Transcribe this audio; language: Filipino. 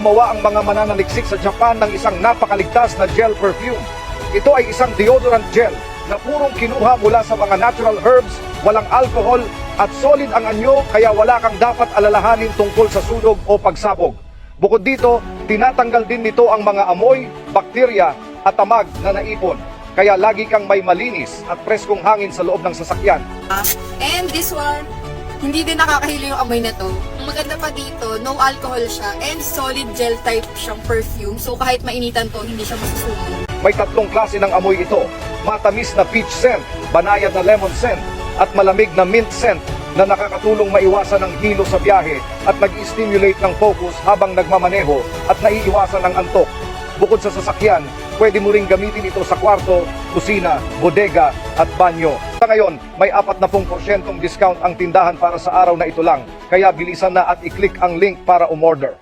gumawa ang mga mananaliksik sa Japan ng isang napakaligtas na gel perfume. Ito ay isang deodorant gel na purong kinuha mula sa mga natural herbs, walang alcohol at solid ang anyo kaya wala kang dapat alalahanin tungkol sa sunog o pagsabog. Bukod dito, tinatanggal din nito ang mga amoy, bakterya at tamag na naipon. Kaya lagi kang may malinis at preskong hangin sa loob ng sasakyan. And this one, hindi din nakakahilo yung amoy na to. Ang maganda pa dito, no alcohol siya and solid gel type siyang perfume. So kahit mainitan to, hindi siya masusunog. May tatlong klase ng amoy ito. Matamis na peach scent, banayad na lemon scent, at malamig na mint scent na nakakatulong maiwasan ng hilo sa biyahe at nag-stimulate ng focus habang nagmamaneho at naiiwasan ng antok. Bukod sa sasakyan, pwede mo ring gamitin ito sa kwarto, kusina, bodega at banyo. Sa ngayon, may 40% discount ang tindahan para sa araw na ito lang. Kaya bilisan na at i-click ang link para umorder.